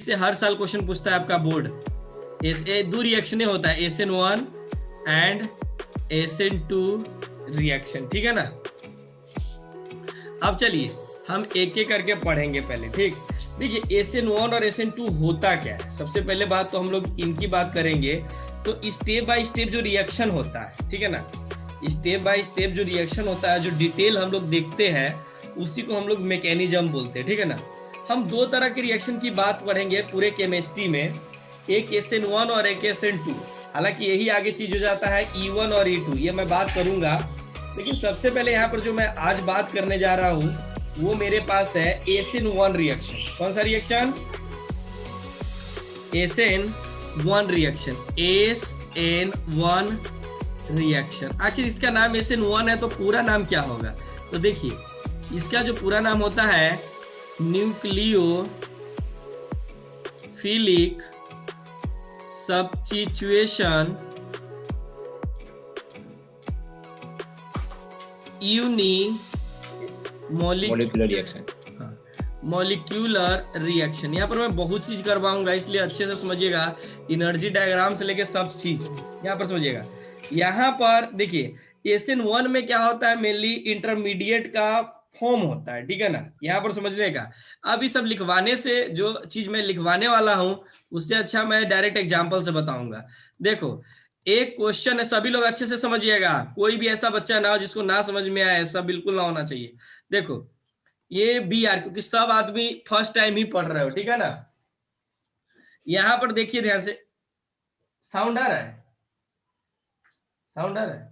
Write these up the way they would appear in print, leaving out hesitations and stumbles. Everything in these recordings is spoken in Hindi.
से हर साल क्वेश्चन पूछता है आपका बोर्ड। दो रिएक्शनें होता है, SN1 एंड SN2 रिएक्शन, ठीक है ना। अब चलिए हम एक एक करके पढ़ेंगे पहले, ठीक। देखिए SN1 और SN2 होता क्या है, सबसे पहले बात तो हम लोग इनकी बात करेंगे। तो स्टेप बाय स्टेप जो रिएक्शन होता है, ठीक है ना, स्टेप बाय स्टेप जो रिएक्शन होता है, जो डिटेल हम लोग देखते हैं, उसी को हम लोग मैकेनिज्म बोलते हैं, ठीक है ना। हम दो तरह के रिएक्शन की बात पढ़ेंगे पूरे केमिस्ट्री में, एक SN1 और एक SN2। हालांकि यही आगे चीज हो जाता है E1 और E2, ये मैं बात करूंगा। लेकिन सबसे पहले यहाँ पर जो मैं आज बात करने जा रहा हूँ वो मेरे पास है SN1 रिएक्शन। कौन सा reaction? SN1 reaction, SN1 reaction. आखिर इसका नाम SN1 है तो पूरा नाम क्या होगा? तो देखिए इसका जो पूरा नाम होता है nucleophilic substitution unimolecular reaction. Molecular reaction, यहाँ पर मैं बहुत चीज करवाऊंगा, इसलिए अच्छे से समझिएगा। एनर्जी डायग्राम से लेके सब चीज यहाँ पर समझिएगा। यहाँ पर देखिए SN1 में क्या होता है, मेनली इंटरमीडिएट का फॉर्म होता है, ठीक है ना, यहाँ पर समझने का। अब ये सब लिखवाने से, जो चीज मैं लिखवाने वाला हूँ उससे अच्छा मैं डायरेक्ट एग्जाम्पल से बताऊंगा। देखो एक क्वेश्चन है, सभी लोग अच्छे से समझिएगा, कोई भी ऐसा बच्चा ना हो जिसको ना समझ में आए, ऐसा बिल्कुल ना होना चाहिए। देखो ये BR, क्योंकि सब आदमी फर्स्ट टाइम ही पढ़ रहे हो, ठीक है ना। यहां पर देखिए ध्यान से, साउंड आ रहा है? साउंड आ रहा है?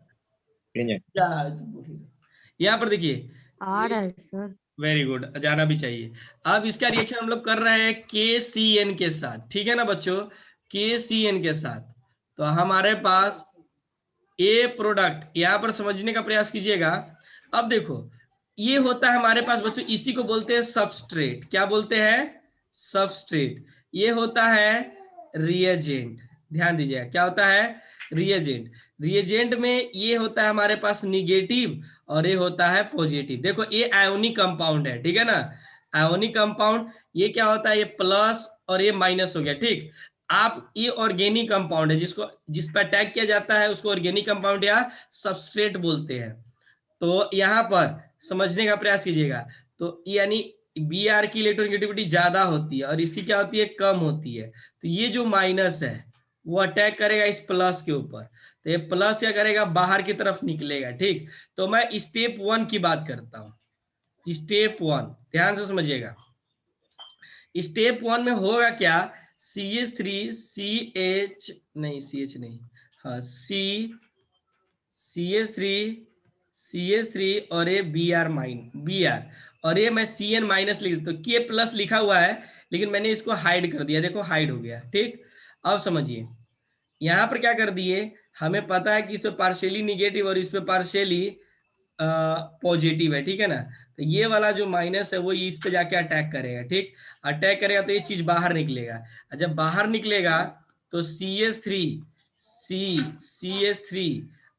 यहाँ पर देखिए आ रहा है सर। वेरी गुड, जाना भी चाहिए। अब इसका रिएक्शन हम लोग कर रहे हैं KCN के साथ, ठीक है ना बच्चों, KCN के साथ। तो हमारे पास ए प्रोडक्ट, यहां पर समझने का प्रयास कीजिएगा। अब देखो ये होता है हमारे पास बच्चों, इसी को बोलते हैं सबस्ट्रेट। क्या बोलते हैं? सबस्ट्रेट। ये होता है रिएजेंट, ध्यान दीजिएगा क्या होता है? रिएजेंट। रिएजेंट में ये होता है हमारे पास निगेटिव और ये होता है पॉजिटिव। देखो ये आयोनिक कंपाउंड है, ठीक है ना, आयोनिक कंपाउंड। ये क्या होता है? ये प्लस और ये माइनस हो गया, ठीक। आप ये ऑर्गेनिक कंपाउंड है, जिसको जिस पर अटैक किया जाता है उसको ऑर्गेनिक कंपाउंड या सबस्ट्रेट बोलते हैं। तो यहाँ पर समझने का प्रयास कीजिएगा। तो यानी BR की इलेक्ट्रोनेगेटिविटी ज्यादा होती है और इसकी क्या होती है? कम होती है। तो ये जो माइनस है वो अटैक करेगा इस प्लस के ऊपर, तो ये प्लस क्या करेगा? बाहर की तरफ निकलेगा, ठीक। तो मैं स्टेप 1 की बात करता हूँ। स्टेप 1 ध्यान से समझिएगा। स्टेप 1 में होगा क्या? CH3 CH नहीं, CH नहीं, हाँ CH3 और ये BR और ये मैं CN माइनस लिख देता हूँ। K प्लस लिखा हुआ है लेकिन मैंने इसको हाइड कर दिया, देखो हाइड हो गया, ठीक। अब समझिए यहाँ पर क्या कर दिए, हमें पता है कि इस पे पार्शियली निगेटिव और इस पे पार्शियली पॉजिटिव है, ठीक है ना। तो ये वाला जो माइनस है वो इस पे जाके अटैक करेगा, ठीक। अटैक करेगा तो ये चीज बाहर निकलेगा, और जब बाहर निकलेगा तो CH3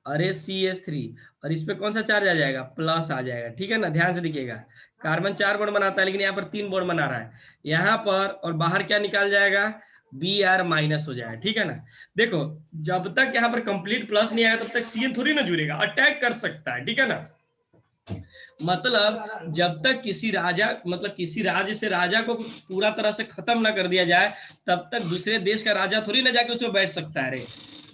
अरे CH3 और इस पे कौन सा चार्ज आ जाएगा? प्लस आ जाएगा, ठीक है ना। ध्यान से देखिएगा, कार्बन 4 बॉन्ड बनाता है लेकिन यहाँ पर 3 बॉन्ड बना रहा है यहाँ पर, और बाहर क्या निकाल जाएगा? BR माइनस हो जाएगा, ठीक है ना। देखो जब तक यहाँ पर कंप्लीट प्लस नहीं आएगा तब तक CN थोड़ी ना जुड़ेगा, अटैक कर सकता है, ठीक है ना। मतलब जब तक किसी राजा, मतलब किसी राज्य से राजा को पूरा तरह से खत्म ना कर दिया जाए तब तक दूसरे देश का राजा थोड़ी ना जाके उसमें बैठ सकता है, रे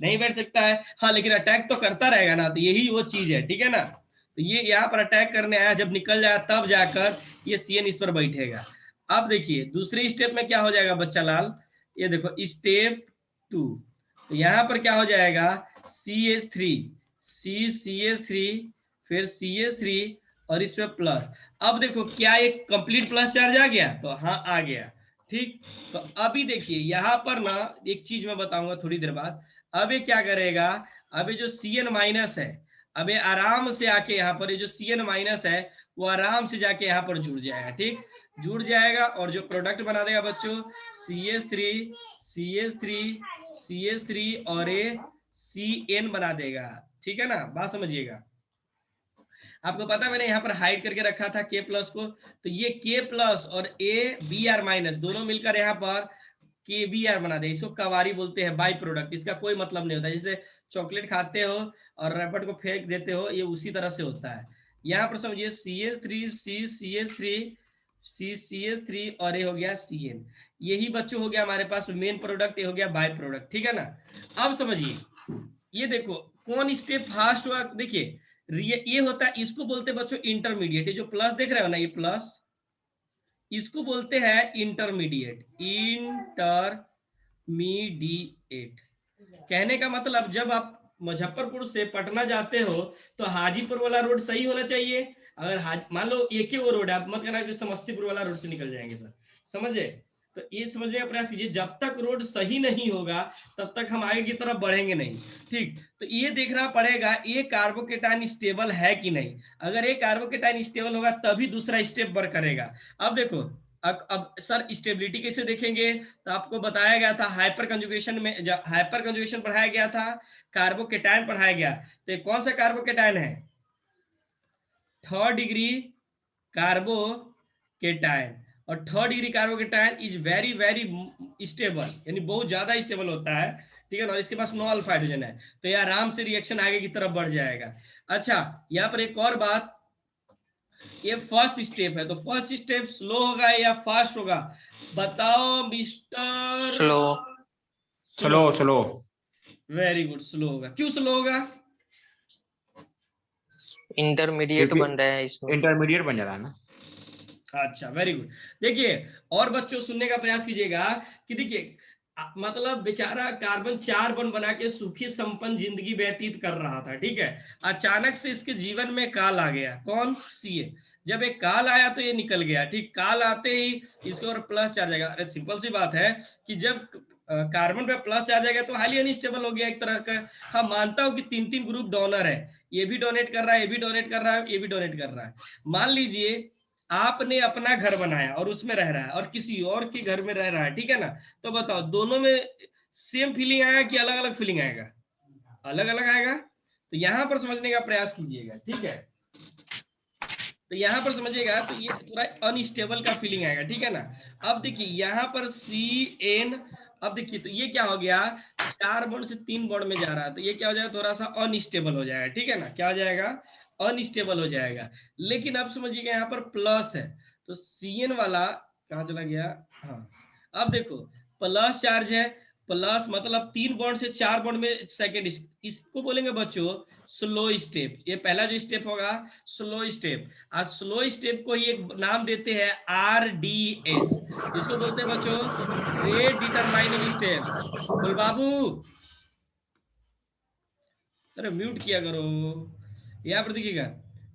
नहीं बैठ सकता है। हाँ लेकिन अटैक तो करता रहेगा ना, तो यही वो चीज है, ठीक है ना। तो ये यहाँ पर अटैक करने आया, जब निकल जाए तब जाकर ये CN इस पर बैठेगा। अब देखिए दूसरे स्टेप में क्या हो जाएगा बच्चा लाल, ये देखो स्टेप 2। तो यहाँ पर क्या हो जाएगा? CH3 फिर CH3 और इस पे प्लस। अब देखो क्या एक कंप्लीट प्लस चार्ज आ गया? तो हाँ आ गया, ठीक। तो अभी देखिए यहाँ पर ना एक चीज मैं बताऊंगा थोड़ी देर बाद। अब ये क्या करेगा? अब ये जो CN माइनस है, अब ये आराम से आके यहाँ पर, ये जो CN माइनस है वो आराम से जाके यहाँ पर जुड़ जाएगा, ठीक। जुड़ जाएगा और जो प्रोडक्ट बना देगा बच्चों CH3 और ये CN बना देगा, ठीक है ना। बात समझिएगा, आपको पता मैंने यहाँ पर हाइड करके रखा था K प्लस को, तो ये K प्लस और A BR माइनस दोनों मिलकर यहाँ पर KBR बना दे, इसको कवारी बोलते हैं, बाई प्रोडक्ट, इसका कोई मतलब नहीं होता। जैसे चॉकलेट खाते हो और रैपर को फेंक देते हो, ये उसी तरह से होता है। यहाँ पर समझिए CH3 CCH3 CCH3 और ये हो गया CN, यही बच्चों हो गया हमारे पास मेन प्रोडक्ट, ये हो गया बाय प्रोडक्ट, ठीक है ना। अब समझिए, ये देखो कौन स्टेप फास्ट हुआ, देखिए ये होता है, इसको बोलते हैं बच्चों इंटरमीडिएट। ये जो प्लस देख रहे हो ना, ये प्लस, इसको बोलते हैं इंटरमीडिएट, इंटरमीडिएट। कहने का मतलब जब आप मुजफ्फरपुर से पटना जाते हो तो हाजीपुर वाला रोड सही होना चाहिए। अगर मान लो एक ही वो रोड है, आप मत कहना कि समस्तीपुर वाला रोड से निकल जाएंगे सर, समझे। तो ये समझने का प्रयास कीजिए, जब तक रोड सही नहीं होगा तब तक हम आगे की तरफ बढ़ेंगे नहीं, ठीक। तो ये देखना पड़ेगा ये कार्बोकेटाइन स्टेबल है कि नहीं। अगर ये कार्बोकेटाइन स्टेबल होगा तभी दूसरा स्टेप वर्क करेगा। अब देखो, अब सर स्टेबिलिटी कैसे देखेंगे, तो आपको बताया गया था हाइपर कंजुगेशन में, जब हाइपर कंजुगेशन पढ़ाया गया था, कार्बोकेटाइन पढ़ाया गया, तो ये कौन सा कार्बोकेटाइन है, 3rd डिग्री कार्बोकेटाइन। और 3rd degree carbocation is very very stable, यानी बहुत ज्यादा स्टेबल होता है, ठीक है ना। और इसके पास नो अल्फा हाइड्रोजन है, तो ये आराम से रिएक्शन आगे की तरफ बढ़ जाएगा। अच्छा, यहाँ पर एक और बात, ये फर्स्ट स्टेप है, तो फर्स्ट स्टेप स्लो होगा या फास्ट होगा, बताओ mister. Slow. Slow slow. Very good, slow होगा। क्यों स्लो होगा, इंटरमीडिएट क्योंकि बन रहा है इसमें। इंटरमीडिएट बन जा रहा है ना। अच्छा वेरी गुड। देखिए और बच्चों सुनने का प्रयास कीजिएगा कि देखिए मतलब बेचारा कार्बन 4 बॉन्ड बना के सुखी संपन्न जिंदगी व्यतीत कर रहा था, ठीक है। अचानक से इसके जीवन में काल आ गया, कौन, सीए। जब एक काल आया तो ये निकल गया, ठीक। काल आते ही इसके और प्लस चार्ज आएगा। अरे सिंपल सी बात है कि जब कार्बन पे प्लस चार्ज आएगा तो हाईली अनस्टेबल हो गया एक तरह का। हाँ मानता हूं कि 3-3 ग्रुप डोनर है, ये भी डोनेट कर रहा है, ये भी डोनेट कर रहा है, ये भी डोनेट कर रहा है। मान लीजिए आपने अपना घर बनाया और उसमें रह रहा है और किसी और के घर में रह रहा है, ठीक है ना। तो बताओ दोनों में सेम फीलिंग आएगा कि अलग अलग फीलिंग आएगा, अलग अलग आएगा। तो यहां पर समझने का प्रयास कीजिएगा, ठीक है। तो यहां पर समझिएगा, तो ये थोड़ा अनस्टेबल का फीलिंग आएगा, ठीक है ना। अब देखिए यहां पर CN, अब देखिए तो ये क्या हो गया, 4 बॉन्ड से 3 बॉन्ड में जा रहा है, तो ये क्या हो जाएगा, थोड़ा सा अनस्टेबल हो जाएगा, ठीक है ना। क्या हो जाएगा, अनस्टेबल हो जाएगा। लेकिन अब समझिएगा यहाँ पर प्लस है, तो CN वाला कहाँ चला गया, हाँ। अब देखो प्लस चार्ज है, प्लस मतलब 3 बॉन्ड से 4 बॉन्ड में सेकेंड, इसको बोलेंगे बच्चों स्लो स्टेप। ये पहला जो स्टेप होगा स्लो स्टेप। आज स्लो स्टेप को ही एक नाम देते हैं RDS, जिसको बोलते हैं बच्चों रेट डिटरमाइनिंग स्टेप। बोल बाबू, अरे म्यूट किया करो। यहाँ पर देखिएगा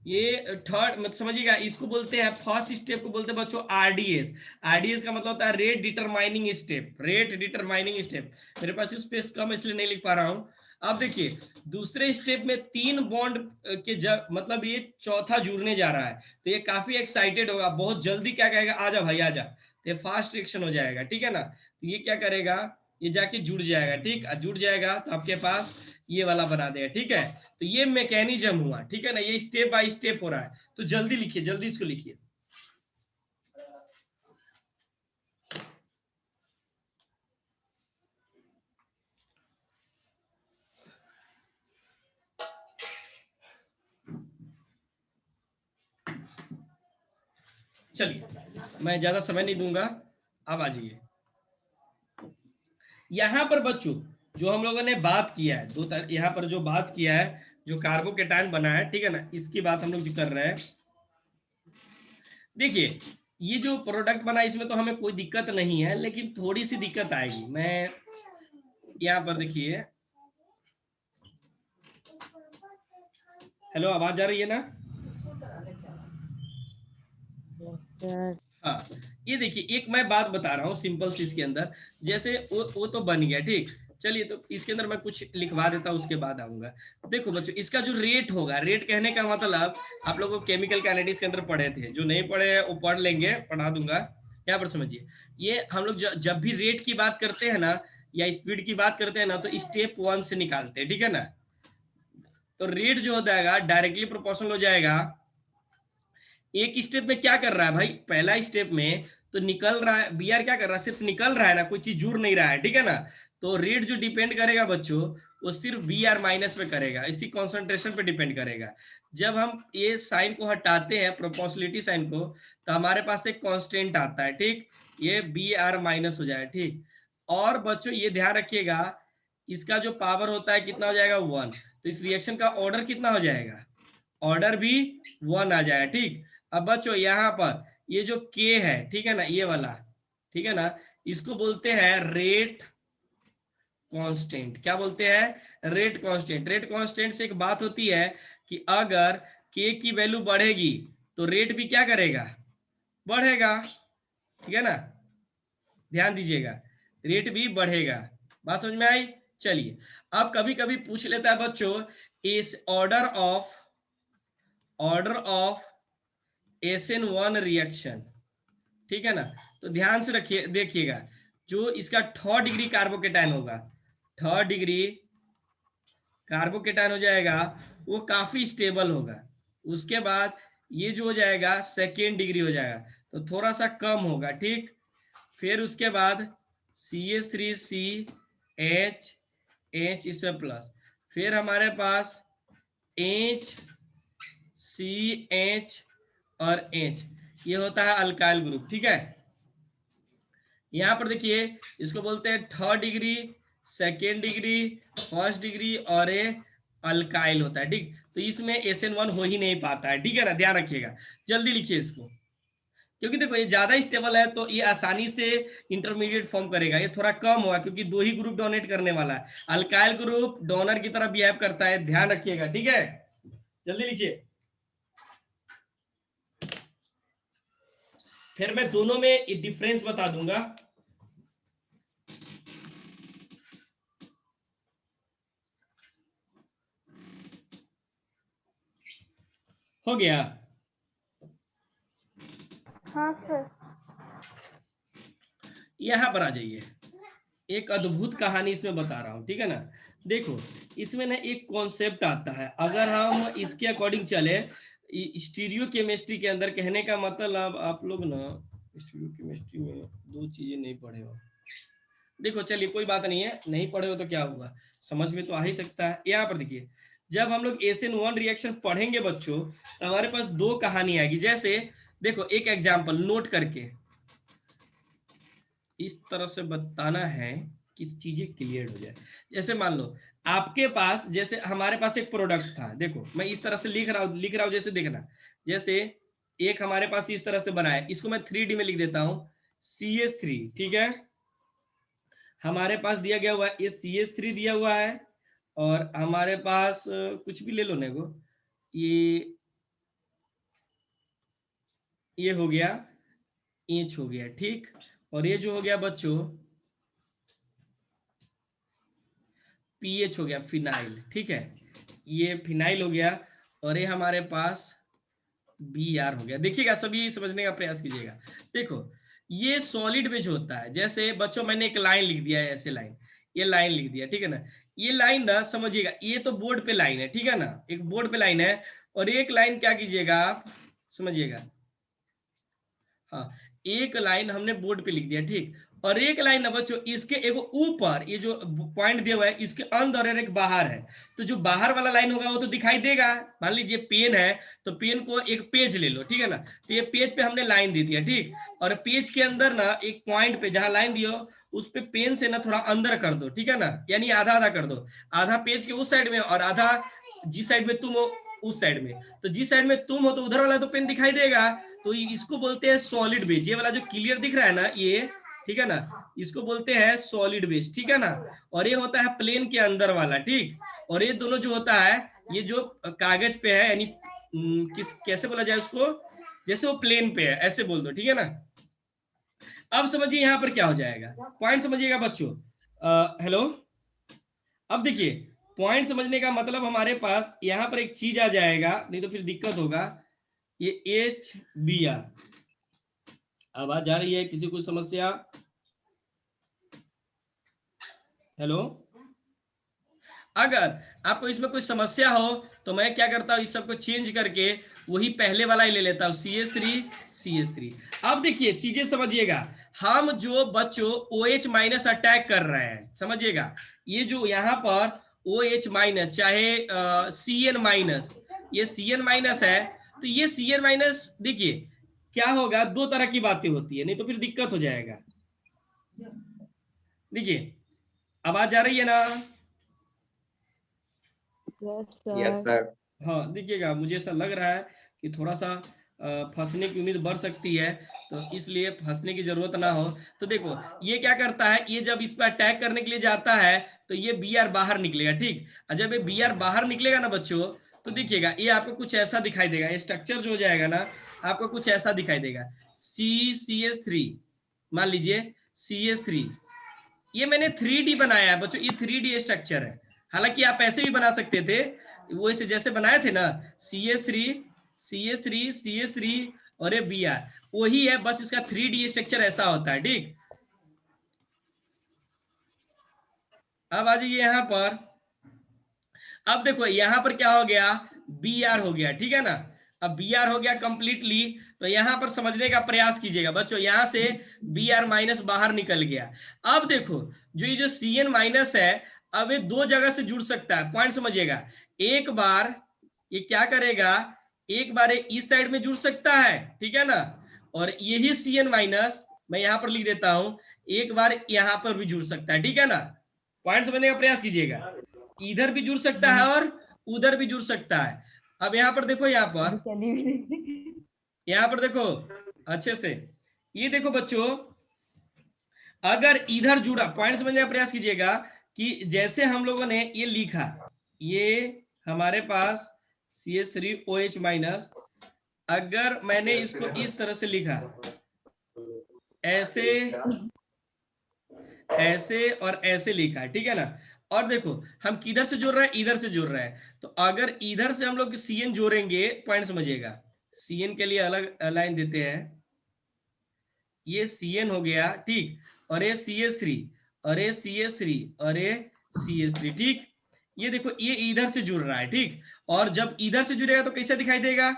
ये थर्ड मत समझिएगा, इसको बोलते हैं फर्स्ट स्टेप को बोलते हैं बच्चों RDS। RDS का मतलब होता है rate determining step, rate determining step. मेरे पास स्पेस कम इसलिए नहीं लिख पा रहा हूँ। अब देखिए दूसरे स्टेप में 3 बॉन्ड के मतलब ये चौथा जुड़ने जा रहा है, तो ये काफी एक्साइटेड होगा, बहुत जल्दी क्या कहेगा, आजा भाई आजा, तो ये फास्ट रिएक्शन हो जाएगा, ठीक है ना। तो ये क्या करेगा, ये जाके जुड़ जाएगा, ठीक। जुड़ जाएगा तो आपके पास ये वाला बना देगा, ठीक है। तो ये मैकेनिज्म हुआ, ठीक है ना, ये स्टेप बाय स्टेप हो रहा है। तो जल्दी लिखिए, जल्दी इसको लिखिए। चलिए मैं ज्यादा समय नहीं दूंगा, अब आ जाइए। यहां पर बच्चों जो हम लोगों ने बात किया है, यहाँ पर जो बात किया है, जो कार्बोकेटाइन बना है, ठीक है ना, इसकी बात हम लोग जो कर रहे हैं। देखिए ये जो प्रोडक्ट बना इसमें तो हमें कोई दिक्कत नहीं है, लेकिन थोड़ी सी दिक्कत आएगी। मैं यहाँ पर देखिए, हेलो आवाज आ रही है ना, हाँ। ये देखिए एक मैं बात बता रहा हूँ सिंपल सी इसके अंदर, जैसे वो तो बन गया, ठीक। चलिए तो इसके अंदर मैं कुछ लिखवा देता हूँ, उसके बाद आऊंगा। देखो बच्चों इसका जो रेट होगा, रेट कहने का मतलब आप लोग केमिकल काइनेटिक्स के अंदर पढ़े थे, जो नहीं पढ़े वो पढ़ लेंगे, पढ़ा दूंगा। यहाँ पर समझिए, ये हम लोग जब भी रेट की बात करते हैं ना या स्पीड की बात करते हैं ना, तो स्टेप 1 से निकालते हैं, ठीक है ना। तो रेट जो हो जाएगा डायरेक्टली प्रोपोर्शनल हो जाएगा। एक स्टेप में क्या कर रहा है भाई, पहला स्टेप में तो निकल रहा है, बी आर क्या कर रहा है, सिर्फ निकल रहा है ना, कोई चीज जुड़ नहीं रहा है, ठीक है ना। तो रेट जो डिपेंड करेगा बच्चों, वो सिर्फ बी आर माइनस पे करेगा, इसी कॉन्सेंट्रेशन पे डिपेंड करेगा। जब हम ये साइन को हटाते हैं, प्रोपोर्शनलिटी साइन को, तो हमारे पास एक कांस्टेंट आता है, ठीक, ये बी आर माइनस हो जाएगा, ठीक। और बच्चों ये ध्यान रखिएगा, इसका जो पावर होता है कितना हो जाएगा, 1। तो इस रिएक्शन का ऑर्डर कितना हो जाएगा, ऑर्डर भी 1 आ जाएगा, ठीक। अब बच्चों यहाँ पर ये जो के है, ठीक है ना, ये वाला, ठीक है ना, इसको बोलते हैं रेट कांस्टेंट। क्या बोलते हैं, रेट कांस्टेंट। रेट कांस्टेंट से एक बात होती है कि अगर के की वैल्यू बढ़ेगी तो रेट भी क्या करेगा, बढ़ेगा, ठीक है ना, ध्यान दीजिएगा, रेट भी बढ़ेगा। बात समझ में आई। चलिए, अब कभी कभी पूछ लेता है बच्चों, इस ऑर्डर ऑफ SN1 रिएक्शन, ठीक है ना। तो ध्यान से रखिए, देखिएगा, जो इसका 3rd डिग्री कार्बोकेटाइन होगा, 3rd डिग्री कार्बोकेटाइन हो जाएगा, वो काफी स्टेबल होगा। उसके बाद ये जो हो जाएगा 2nd डिग्री हो जाएगा, तो थोड़ा सा कम होगा, ठीक। फिर उसके बाद CH3CH H इसमें प्लस, फिर हमारे पास HCH और H, ये होता है अल्काइल ग्रुप, ठीक है। यहाँ पर देखिए, इसको बोलते हैं 3rd degree, 2nd degree, 1st degree, और ये अल्काइल होता है, ठीक। तो इसमें SN1 हो ही नहीं पाता है, ठीक है ना, ध्यान रखिएगा। जल्दी लिखिए इसको, क्योंकि देखो ये ज्यादा स्टेबल है तो ये आसानी से इंटरमीडिएट फॉर्म करेगा, ये थोड़ा कम होगा क्योंकि 2 ही ग्रुप डोनेट करने वाला है। अल्काइल ग्रुप डोनर की तरह बिहेव करता है, ध्यान रखिएगा, ठीक है। जल्दी लिखिए, फिर मैं दोनों में डिफरेंस बता दूंगा। हो गया। हाँ सर। यहां पर आ जाइए, एक अद्भुत कहानी इसमें बता रहा हूं, ठीक है ना। देखो, इसमें ना एक कॉन्सेप्ट आता है, अगर हम इसके अकॉर्डिंग चले, स्टीरियो केमिस्ट्री के अंदर, कहने का मतलब आप लोग ना स्टीरियो केमिस्ट्री में 2 चीजें नहीं पढ़े हो। देखो चलिए, कोई बात नहीं है, नहीं पढ़े हो तो क्या हुआ, समझ में तो आ ही सकता है। यहाँ पर देखिए, जब हम लोग SN1 रिएक्शन पढ़ेंगे बच्चों, तो हमारे पास 2 कहानी आएगी। जैसे देखो, एक एग्जाम्पल नोट करके इस तरह से बताना है कि चीजें क्लियर हो जाए। जैसे मान लो आपके पास, जैसे हमारे पास एक प्रोडक्ट था, देखो मैं इस तरह से लिख रहा हूं, जैसे देखना, जैसे एक हमारे पास इस तरह से बना है, इसको मैं 3D में लिख देता हूं, CH3, ठीक है। हमारे पास दिया गया हुआ है, ये CH3 दिया हुआ है, और हमारे पास कुछ भी ले लो नेगो, ये हो गया, इंच हो गया, ठीक। और ये जो हो गया बच्चों पीएच हो गया, फिनाइल, ठीक है, ये फिनाइल हो गया। और ये हमारे पास BR हो गया। देखिएगा, सभी समझने का प्रयास कीजिएगा। देखो, ये सॉलिड बेज होता है। जैसे बच्चों मैंने एक लाइन लिख दिया है, ऐसे लाइन, ये लाइन लिख दिया, ठीक है ना। ये लाइन ना समझिएगा, ये तो बोर्ड पे लाइन है, ठीक है ना, एक बोर्ड पे लाइन है, और एक लाइन क्या कीजिएगा आप, समझिएगा, हाँ, एक लाइन हमने बोर्ड पे लिख दिया, ठीक। और एक लाइन ना बच्चों, इसके एक ऊपर ये जो पॉइंट दिया हुआ है, इसके अंदर और एक बाहर है। तो जो बाहर वाला लाइन होगा वो तो दिखाई देगा। मान लीजिए पेन है, तो पेन को एक पेज ले लो, ठीक है ना। तो ये पेज पे हमने लाइन दे दिया, ठीक। और पेज के अंदर ना एक पॉइंट पे जहां लाइन दियो, उस पे पेन से ना थोड़ा अंदर कर दो, ठीक है ना, यानी आधा आधा कर दो, आधा पेज के उस साइड में और आधा जिस साइड में तुम हो उस साइड में। तो जिस साइड में तुम हो तो उधर वाला तो पेन दिखाई देगा। तो इसको बोलते हैं सॉलिड बेस। ये वाला जो क्लियर दिख रहा है ना, ये, ठीक है ना, इसको बोलते हैं सॉलिड बेस, ठीक है ना। और ये होता है प्लेन के अंदर वाला, ठीक। और ये दोनों जो होता है, ये जो कागज पे है, यानी किस कैसे बोला जाए उसको, जैसे वो प्लेन पे है ऐसे बोल दो, ठीक है ना। अब समझिए यहाँ पर क्या हो जाएगा, पॉइंट समझिएगा बच्चों। हेलो, अब देखिए, पॉइंट समझने का मतलब हमारे पास यहाँ पर एक चीज आ जाएगा, नहीं तो फिर दिक्कत होगा। ये HBr, आवाज आ रही है, किसी को समस्या? हेलो, अगर आपको इसमें कोई समस्या हो तो मैं क्या करता हूँ, इस सबको चेंज करके वही पहले वाला ही ले लेता हूं, CH3 अब देखिए चीजें समझिएगा, हम जो बच्चों OH माइनस अटैक कर रहे हैं, समझिएगा ये जो यहाँ पर OH माइनस चाहे CN माइनस, ये CN माइनस है, तो ये CN माइनस देखिए क्या होगा, दो तरह की बातें होती है, नहीं तो फिर दिक्कत हो जाएगा। देखिए आवाज आ रही है ना? Yes sir. हाँ देखिएगा, मुझे ऐसा लग रहा है कि थोड़ा सा फंसने की उम्मीद बढ़ सकती है, तो इसलिए फंसने की जरूरत ना हो। तो देखो ये क्या करता है, ये जब इस पर अटैक करने के लिए जाता है तो ये Br बाहर निकलेगा, ठीक। और जब ये Br बाहर निकलेगा ना बच्चों, तो देखिएगा ये आपको कुछ ऐसा दिखाई देगा, ये स्ट्रक्चर जो हो जाएगा ना आपको कुछ ऐसा दिखाई देगा, CCH3 मान लीजिए, CH3 ये मैंने 3D बनाया है बच्चों, ये 3D स्ट्रक्चर है, हालांकि आप ऐसे भी बना सकते थे, वो इसे जैसे बनाए थे ना, CH3 और ये Br वही है, बस इसका 3D स्ट्रक्चर ऐसा होता है, ठीक। अब आ जाइए यहाँ पर, अब देखो यहाँ पर क्या हो गया, Br हो गया, ठीक है ना। अब Br हो गया कंप्लीटली, तो यहाँ पर समझने का प्रयास कीजिएगा बच्चों, यहाँ से Br माइनस बाहर निकल गया। अब देखो जो ये जो Cn माइनस है, अब ये दो जगह से जुड़ सकता है, पॉइंट समझिएगा। एक बार ये क्या करेगा, एक बार ये इस साइड में जुड़ सकता है, ठीक है ना, और यही Cn माइनस मैं यहाँ पर लिख देता हूं, एक बार यहाँ पर भी जुड़ सकता है, ठीक है ना। पॉइंट समझने का प्रयास कीजिएगा, इधर भी जुड़ सकता है और उधर भी जुड़ सकता है। अब यहाँ पर देखो, यहाँ पर देखो अच्छे से, ये देखो बच्चों, अगर इधर जुड़ा, पॉइंट समझने का प्रयास कीजिएगा कि जैसे हम लोगों ने ये लिखा, ये हमारे पास CH3OH माइनस, अगर मैंने इसको इस तरह से लिखा, ऐसे ऐसे और ऐसे लिखा है, ठीक है ना। और देखो हम किधर से जोड़ रहे हैं, इधर से जोड़ रहे हैं, तो अगर इधर से हम लोग CN जोड़ेंगे, पॉइंट समझिएगा, CN के लिए अलग लाइन देते हैं, ये CN हो गया, ठीक, और ये CH3 और ये CH3 और ये CH3, ठीक। ये देखो ये इधर से जुड़ रहा है, ठीक, और जब इधर से जुड़ेगा तो कैसा दिखाई देगा,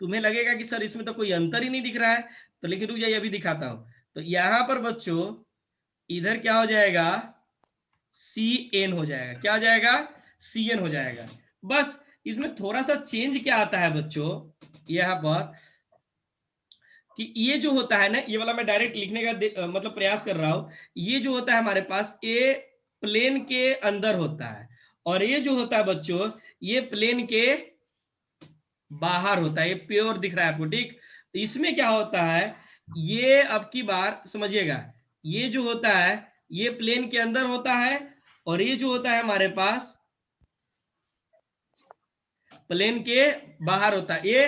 तुम्हें लगेगा कि सर इसमें तो कोई अंतर ही नहीं दिख रहा है, तो लेकिन रुक जाइए अभी दिखाता हूं। तो यहां पर बच्चों इधर क्या हो जाएगा, CN हो जाएगा, क्या हो जाएगा, CN हो जाएगा। बस इसमें थोड़ा सा चेंज क्या आता है बच्चों, यहाँ पर कि ये जो होता है ना, ये वाला मैं डायरेक्ट लिखने का मतलब प्रयास कर रहा हूं, ये जो होता है हमारे पास, ये प्लेन के अंदर होता है, और ये जो होता है बच्चों, ये प्लेन के बाहर होता है, ये प्योर दिख रहा है आपको, ठीक। तो इसमें क्या होता है, ये अब की बार समझिएगा, ये जो होता है ये प्लेन के अंदर होता है, और ये जो होता है हमारे पास प्लेन के बाहर होता है, ये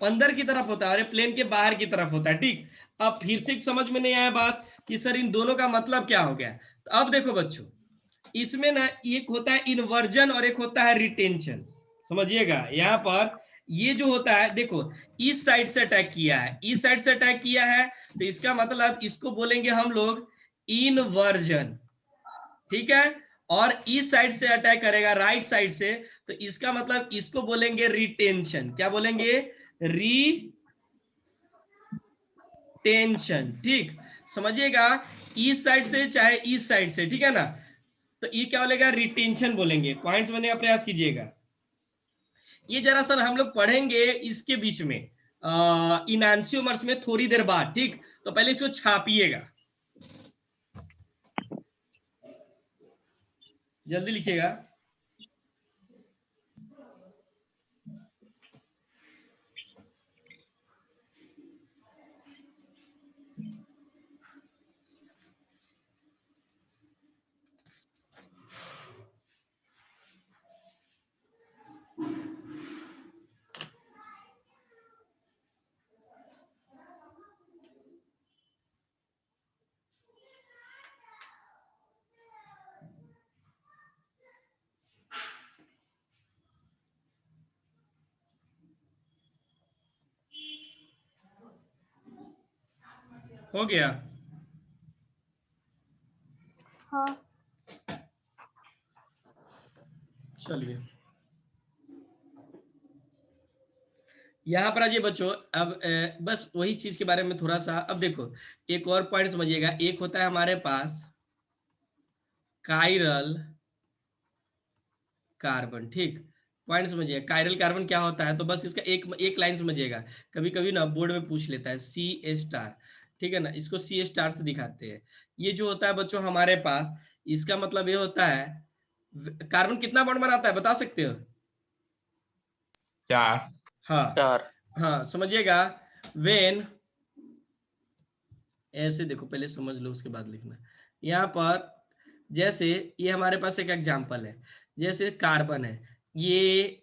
अंदर की तरफ होता है और ये प्लेन के बाहर की तरफ होता है, ठीक। अब फिर से समझ में नहीं आया बात कि सर इन दोनों का मतलब क्या हो गया। तो अब देखो बच्चों, इसमें ना एक होता है इन्वर्जन और एक होता है रिटेंशन, समझिएगा। यहाँ पर ये जो होता है देखो, इस साइड से अटैक किया है, इस साइड से अटैक किया है, तो इसका मतलब इसको बोलेंगे हम लोग इनवर्जन, ठीक है। और इस साइड से अटैक करेगा राइट साइड से, तो इसका मतलब इसको बोलेंगे रिटेंशन, क्या बोलेंगे, रिटेंशन, ठीक। समझिएगा, इस साइड से चाहे इस साइड से, ठीक है ना, तो ये क्या बोलेगा, रिटेंशन बोलेंगे। पॉइंट्स बनने का प्रयास कीजिएगा। ये जरा सर हम लोग पढ़ेंगे इसके बीच में इनांशियोमर्स में थोड़ी देर बाद, ठीक। तो पहले इसको छापिएगा, जल्दी लिखिएगा। हो गया, हाँ। चलिए। यहाँ पर आइए बच्चों, अब बस वही चीज के बारे में थोड़ा सा अब देखो, एक और पॉइंट समझिएगा। एक होता है हमारे पास कायरल कार्बन, ठीक। पॉइंट समझिएगा, कायरल कार्बन क्या होता है, तो बस इसका एक एक लाइन समझिएगा। कभी कभी ना बोर्ड में पूछ लेता है सी स्टार, ठीक है ना, इसको सी स्टार से दिखाते हैं। ये जो होता है बच्चों हमारे पास, इसका मतलब ये होता है, कार्बन कितना बॉन्ड बनाता है बता सकते हो? 4 हाँ 4 हाँ, समझिएगा। वेन, ऐसे देखो, पहले समझ लो उसके बाद लिखना। यहाँ पर जैसे ये हमारे पास एक एग्जांपल है, जैसे कार्बन है, ये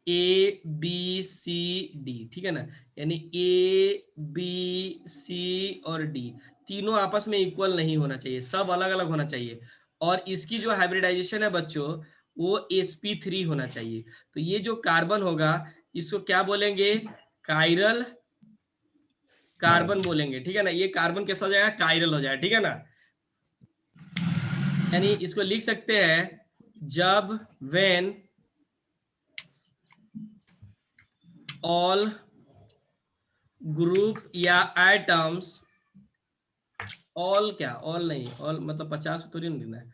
ए बी सी डी, ठीक है ना, यानी ए बी सी और डी तीनों आपस में इक्वल नहीं होना चाहिए, सब अलग अलग होना चाहिए। और इसकी जो हाइब्रिडाइजेशन है बच्चों, वो sp3 होना चाहिए। तो ये जो कार्बन होगा, इसको क्या बोलेंगे? कायरल कार्बन बोलेंगे, ठीक है ना। ये कार्बन कैसा हो जाएगा? कायरल हो जाएगा, ठीक है ना। यानी इसको लिख सकते हैं, जब व्हेन ऑल ग्रुप या एटम्स, ऑल क्या, ऑल नहीं, ऑल मतलब 50 थोड़ी ना लिखना है।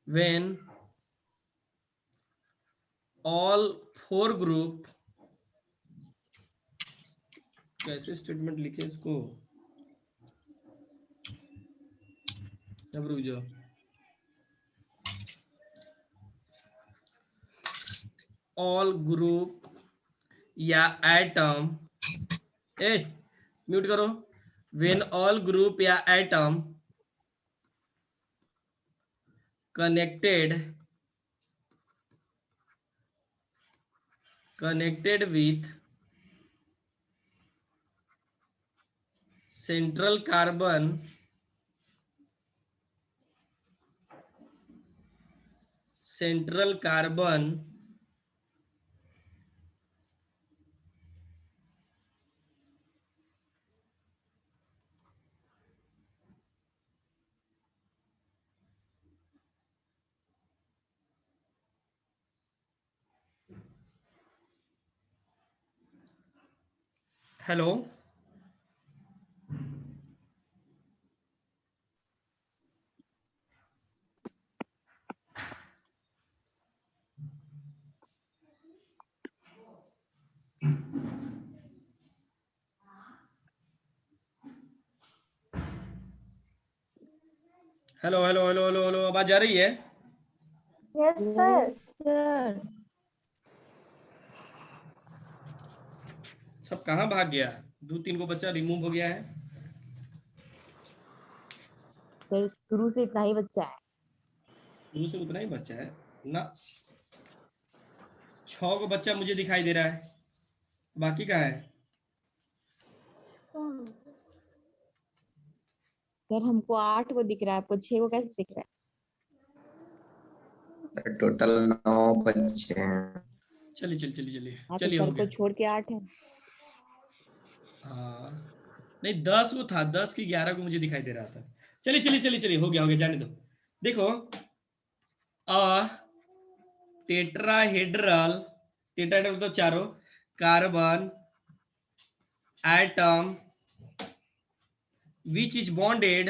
व्हेन ऑल 4 ग्रुप, कैसे स्टेटमेंट लिखे इसको, अब रुक जाओ। ऑल ग्रुप या एटम, ए म्यूट करो। व्हेन ऑल ग्रुप या atom connected with central carbon, hello, hello hello hello hello hello, आवाज आ रही है? Yes, sir. Yes, sir. सब कहाँ भाग गया? 2-3 को बच्चा रिमूव हो गया है। सर शुरू से इतना ही बच्चा है। शुरू से उतना ही बच्चा है ना, 6 को बच्चा मुझे दिखाई दे रहा है, बाकी कहाँ है? सर हमको 8 को दिख रहा है, आपको 6 को कैसे दिख रहा टोटल 9 बच्चे हैं। चलिए चलिए चलिए चलिए है? तो चलिए, हो सर को गया। छोड़ के 8 है। हाँ, नहीं 10 को था, 10 की 11 को मुझे दिखाई दे रहा था। चलिए चलिए चलिए चलिए, हो गया, जाने दो। देखो, अ टेट्राहेड्रल, टेट्राहेड्रल तो चारों, carbon atom which is bonded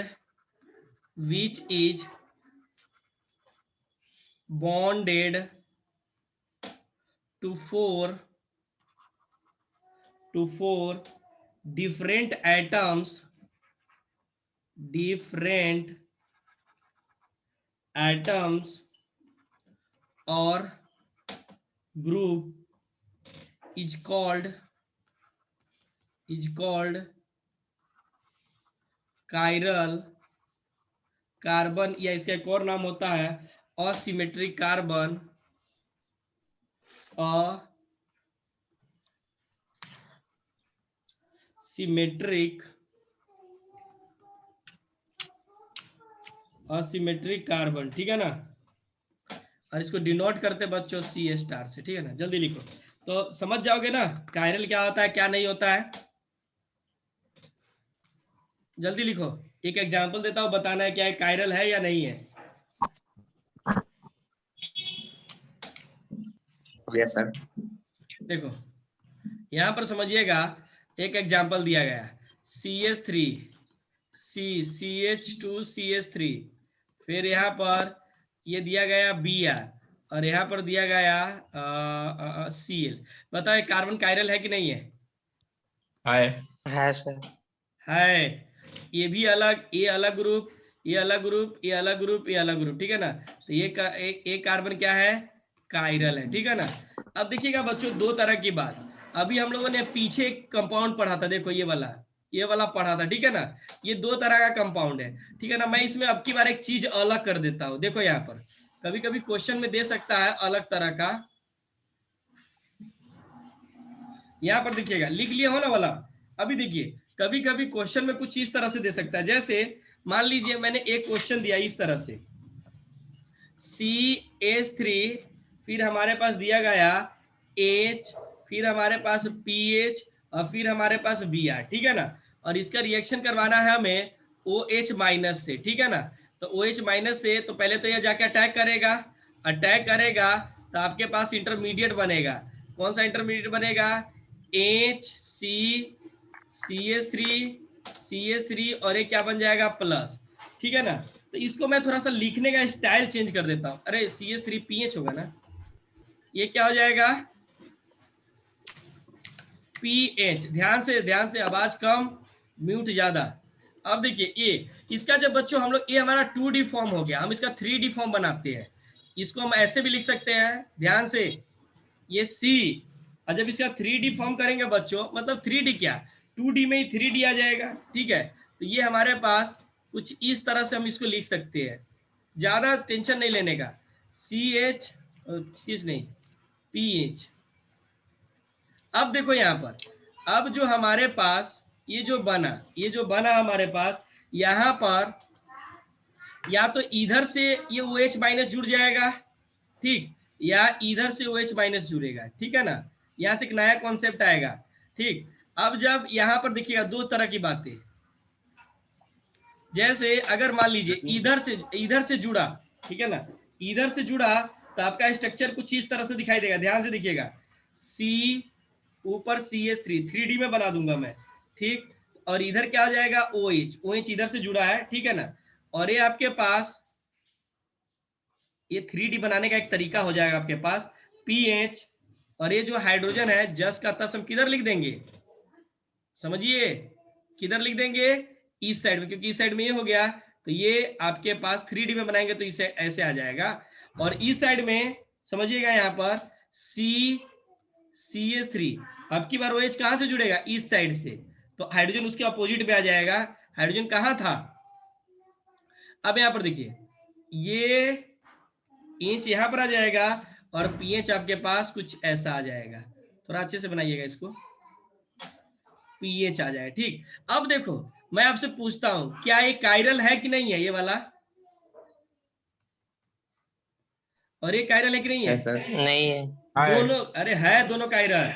to four different atoms or group is called chiral carbon, या इसका एक और नाम होता है असिमेट्रिक कार्बन, असिमेट्रिक कार्बन, ठीक है ना। और इसको डिनोट करते बच्चों सी स्टार से, ठीक है ना। जल्दी लिखो तो समझ जाओगे ना कायरल क्या होता है क्या नहीं होता है। जल्दी लिखो, एक एग्जांपल देता हूं, बताना है क्या है, कायरल है या नहीं है। Yes sir. देखो, यहाँ पर समझिएगा, एक एग्जाम्पल दिया गया CH3 CH2CH3, फिर यहाँ पर ये दिया गया Br और यहाँ पर दिया गया Cl। बताओ कार्बन कायरल है कि नहीं है? है सर। है। ये भी अलग, ये अलग ग्रुप, ये अलग ग्रुप, ये अलग ग्रुप, ये अलग ग्रुप, ठीक है ना। तो ये एक कार्बन क्या है? कायरल है, ठीक है ना। अब देखिएगा बच्चों, दो तरह की बात अभी हम लोगों ने पीछे कंपाउंड पढ़ा था, देखो ये वाला पढ़ा था, ठीक है ना। ये दो तरह का कंपाउंड है, ठीक है ना। मैं इसमें अब की बार एक चीज अलग कर देता हूं। देखो यहाँ पर कभी कभी क्वेश्चन में दे सकता है अलग तरह का। यहाँ पर देखिएगा, लिख लिया हो ना वाला। अभी देखिए, कभी कभी क्वेश्चन में कुछ इस तरह से दे सकता है, जैसे मान लीजिए मैंने एक क्वेश्चन दिया इस तरह से CH3, फिर हमारे पास दिया गया H, फिर हमारे पास PH और फिर हमारे पास Br, ठीक है ना। और इसका रिएक्शन करवाना है हमें OH माइनस से, ठीक है ना। तो OH माइनस से तो पहले तो यह जाके अटैक करेगा, तो आपके पास इंटरमीडिएट बनेगा। कौन सा इंटरमीडिएट बनेगा? CH3 और एक क्या बन जाएगा? प्लस, ठीक है ना। तो इसको मैं थोड़ा सा लिखने का स्टाइल चेंज कर देता हूं। अरे CH3PH होगा ना, ये क्या हो जाएगा? PH। ध्यान से आवाज कम, म्यूट ज्यादा। अब देखिए ये इसका जब बच्चों हम लोग, ये हमारा 2D फॉर्म हो गया, हम इसका 3D फॉर्म बनाते हैं। इसको हम ऐसे भी लिख सकते हैं, ध्यान से, ये C। और जब इसका 3D फॉर्म करेंगे बच्चों, मतलब 3D क्या, 2D में ही 3D आ जाएगा, ठीक है। तो ये हमारे पास कुछ इस तरह से हम इसको लिख सकते हैं, ज्यादा टेंशन नहीं लेने का। CH नहीं, PH। अब देखो यहाँ पर, अब जो हमारे पास ये जो बना हमारे पास, यहाँ पर या तो इधर से ये OH माइनस जुड़ जाएगा, ठीक, या इधर से OH माइनस जुड़ेगा, ठीक है ना। यहाँ से एक नया कॉन्सेप्ट आएगा, ठीक। अब जब यहाँ पर देखिएगा दो तरह की बातें, जैसे अगर मान लीजिए इधर से जुड़ा, ठीक है ना, इधर से जुड़ा तो आपका स्ट्रक्चर कुछ इस तरह से दिखाई देगा। ध्यान से देखिएगा, C ऊपर CH3 3D में बना दूंगा मैं, ठीक। और इधर क्या हो जाएगा? OH इधर से जुड़ा है, ठीक है ना। और ये आपके पास ये 3D बनाने का एक तरीका हो जाएगा आपके पास, PH। और ये जो हाइड्रोजन है जस का तस हम किधर लिख देंगे? समझिए, किधर लिख देंगे? इस साइड में, क्योंकि इस साइड में ये हो गया, तो ये आपके पास 3D में बनाएंगे तो इसे ऐसे आ जाएगा। और इस साइड में समझिएगा, यहाँ पर CH3, अब की बार OH कहां से जुड़ेगा? इस साइड से, तो हाइड्रोजन उसके अपोजिट में आ जाएगा। हाइड्रोजन कहां था? अब यहां पर देखिए, ये इंच यहां पर आ जाएगा और PH आपके पास कुछ ऐसा आ जाएगा। थोड़ा अच्छे से बनाइएगा इसको, PH आ जाएगा, ठीक। अब देखो मैं आपसे पूछता हूं, क्या ये कायरल है कि नहीं है? ये वाला, और ये कायरल है कि नहीं है? सर। नहीं है। दोनों, अरे है, दोनों कायरल,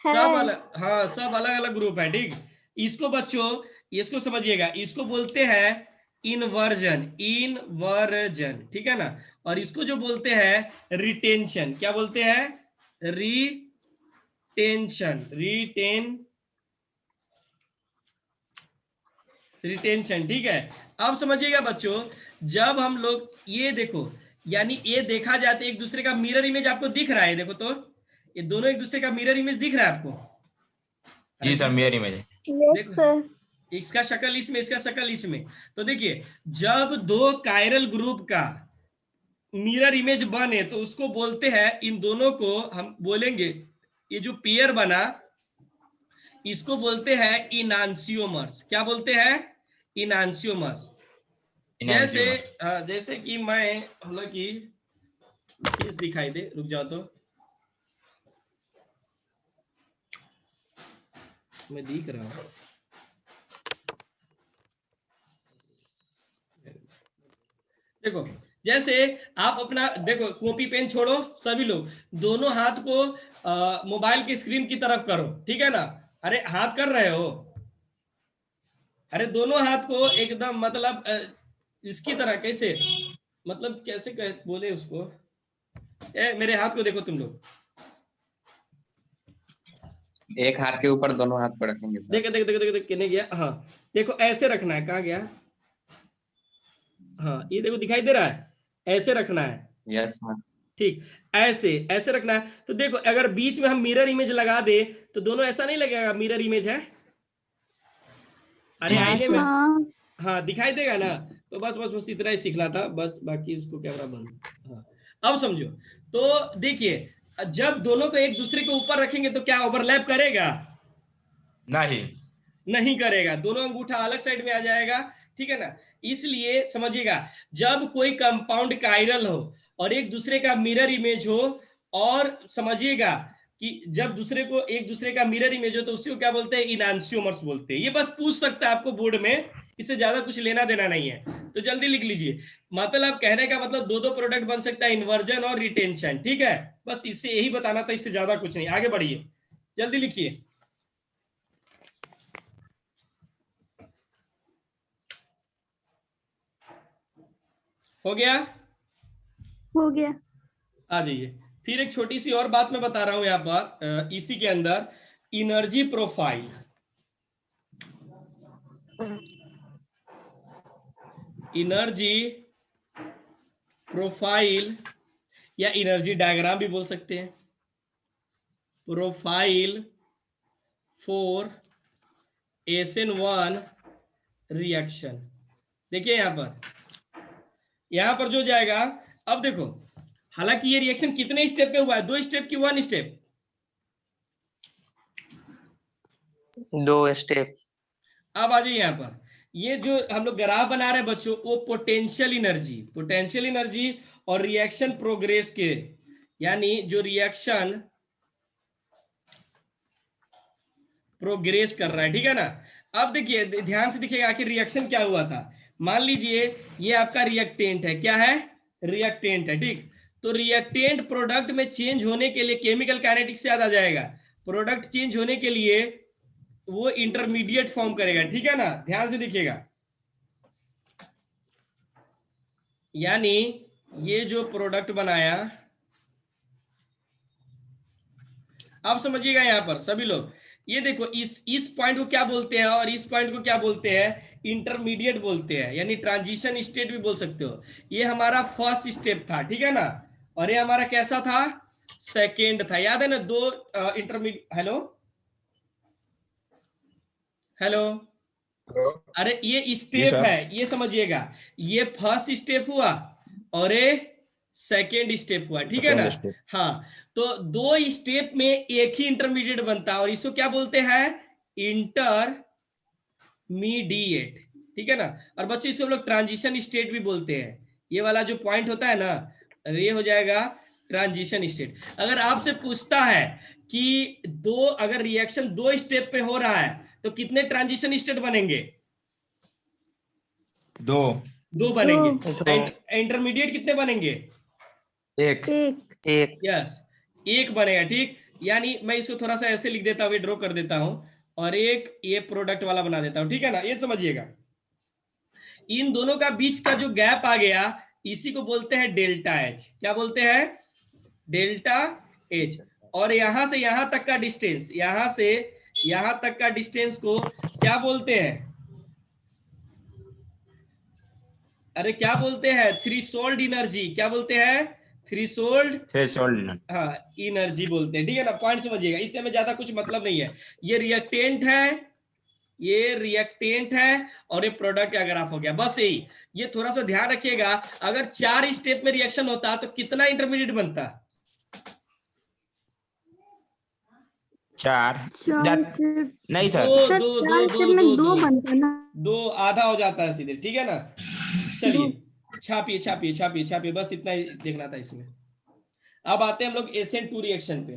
सब अलग, हाँ सब अलग अलग ग्रुप है, ठीक। इसको बच्चों, इसको समझिएगा, इसको बोलते हैं इनवर्जन, ठीक है ना। और इसको जो बोलते हैं रिटेंशन, क्या बोलते हैं? रिटेंशन, ठीक है। अब समझिएगा बच्चों, जब हम लोग ये देखो, यानी ये देखा जाए तो एक दूसरे का मिरर इमेज आपको दिख रहा है, देखो तो ये दोनों एक दूसरे का मिरर इमेज दिख रहा है आपको? जी सर, मिरर इमेज है। देखो, इसका शक्ल इसमें, इसका शक्ल इसमें। तो देखिए, जब दो कायरल ग्रुप का मिरर इमेज बने तो उसको बोलते हैं, इन दोनों को हम बोलेंगे, ये जो पेयर बना इसको बोलते हैं इनांसियोमर्स। क्या बोलते हैं? इनांसियोमर्स। जैसे कि मैं, हालांकि चीज दिखाई दे, रुक जाओ तो, मैं दिख रहा हूं। देखो, जैसे आप अपना देखो, कॉपी पेन छोड़ो सभी लोग, दोनों हाथ को मोबाइल की स्क्रीन की तरफ करो, ठीक है ना। अरे हाथ कर रहे हो? अरे दोनों हाथ को एकदम, मतलब इसकी तरह, कैसे, मतलब कैसे बोले उसको, मेरे हाथ को देखो तुम लोग, एक हाथ के ऊपर दोनों हाथ को रखेंगे सर। देखो देखो देखो देखो कितने गया। हाँ देखो ऐसे रखना है, कहाँ गया? हाँ ये देखो दिखाई दे रहा है, ऐसे रखना है। Yes sir. ठीक, ऐसे ऐसे रखना है। तो देखो अगर बीच में हम मिरर इमेज लगा दे तो दोनों ऐसा नहीं लगेगा मिरर इमेज है? अरे जी, जी। आईने में हाँ हाँ दिखाई देगा ना। तो बस बस बस इतना ही सीखना था बस, बाकी इसको कैमरा बंद। हाँ अब समझो। तो देखिए जब दोनों को एक दूसरे के ऊपर रखेंगे तो क्या ओवरलैप करेगा? नहीं। नहीं करेगा, दोनों अंगूठा अलग साइड में आ जाएगा, ठीक है ना। इसलिए समझिएगा, जब कोई कंपाउंड कायरल हो और एक दूसरे का मिरर इमेज हो, और समझिएगा कि जब दूसरे को एक दूसरे का मिरर इमेज हो तो उसी को क्या बोलते हैं? इनांशियोमर्स बोलते हैं। ये बस पूछ सकता है आपको बोर्ड में, इससे ज्यादा कुछ लेना देना नहीं है, तो जल्दी लिख लीजिए। मतलब कहने का मतलब दो दो प्रोडक्ट बन सकता है, इन्वर्जन और रिटेंशन, ठीक है। बस इससे यही बताना था, इससे ज्यादा कुछ नहीं। आगे बढ़िए, जल्दी लिखिए। हो गया? हो गया। आ जाइए। फिर एक छोटी सी और बात मैं बता रहा हूं यहाँ पर, इसी के अंदर इनर्जी प्रोफाइल। एनर्जी प्रोफाइल या एनर्जी डायग्राम भी बोल सकते हैं। Profile for SN1 reaction. देखिए यहां पर जो जाएगा, अब देखो हालांकि ये रिएक्शन कितने स्टेप में हुआ है? 2 स्टेप की 1 स्टेप? 2 स्टेप। अब आ जाइए यहाँ पर, ये जो हम लोग ग्राफ बना रहे हैं बच्चों, वो पोटेंशियल एनर्जी और रिएक्शन प्रोग्रेस के, यानी जो रिएक्शन प्रोग्रेस कर रहा है, ठीक है ना। अब देखिए ध्यान से देखिएगा आखिर रिएक्शन क्या हुआ था। मान लीजिए ये आपका रिएक्टेंट है, क्या है? रिएक्टेंट है, ठीक। तो रिएक्टेंट प्रोडक्ट में चेंज होने के लिए केमिकल काइनेटिक्स से याद आ जाएगा, प्रोडक्ट चेंज होने के लिए वो इंटरमीडिएट फॉर्म करेगा, ठीक है ना। ध्यान से देखिएगा, यानी ये जो प्रोडक्ट बनाया, अब समझिएगा यहां पर सभी लोग, ये देखो इस पॉइंट को क्या बोलते हैं और इस पॉइंट को क्या बोलते हैं? इंटरमीडिएट बोलते हैं, यानी ट्रांजिशन स्टेट भी बोल सकते हो। ये हमारा फर्स्ट स्टेप था, ठीक है ना, और ये हमारा कैसा था? सेकेंड था, याद है ना। 2 इंटरमीडिएट। हेलो हेलो, अरे ये स्टेप सर। है, ये समझिएगा। ये फर्स्ट स्टेप हुआ और ये सेकेंड स्टेप हुआ, ठीक है ना। Second step. हाँ, तो 2 स्टेप में एक ही इंटरमीडिएट बनता है और इसको क्या बोलते हैं? इंटरमीडिएट, ठीक है ना। और बच्चों इसको हम लोग ट्रांजिशन स्टेट भी बोलते हैं। ये वाला जो पॉइंट होता है ना, ये हो जाएगा ट्रांजिशन स्टेट। अगर आपसे पूछता है कि अगर रिएक्शन 2 स्टेप पे हो रहा है तो कितने ट्रांजिशन स्टेट बनेंगे? 2 बनेंगे। इंटरमीडिएट कितने बनेंगे? 1 एक। यस, 1 बनेगा, ठीक। यानी मैं इसको थोड़ा सा ऐसे लिख देता हूँ, ड्रॉ कर देता हूं, और एक ये प्रोडक्ट वाला बना देता हूं, ठीक है ना। ये समझिएगा, इन दोनों का बीच का जो गैप आ गया, इसी को बोलते हैं डेल्टा एच। क्या बोलते हैं? Delta H. और यहां से यहां तक का डिस्टेंस, यहां से यहां तक का डिस्टेंस को क्या बोलते हैं? अरे क्या बोलते हैं? Threshold energy. क्या बोलते हैं? Threshold threshold. हाँ एनर्जी बोलते हैं, ठीक है ना। पॉइंट समझिएगा, इससे हमें ज्यादा कुछ मतलब नहीं है। ये रिएक्टेंट है, ये रिएक्टेंट है, और ये प्रोडक्ट का ग्राफ हो गया, बस यही। ये थोड़ा सा ध्यान रखिएगा, अगर 4 स्टेप में रिएक्शन होता तो कितना इंटरमीडिएट बनता? 4 नहीं सर। दो दो दो दो दो दो बनता ना। 2 आधा हो जाता है सीधे, ठीक है ना। चलिए छापिए छापिए छापिए छापिए, बस इतना ही देखना था इसमें। अब आते हैं हम लोग SN2 रिएक्शन पे।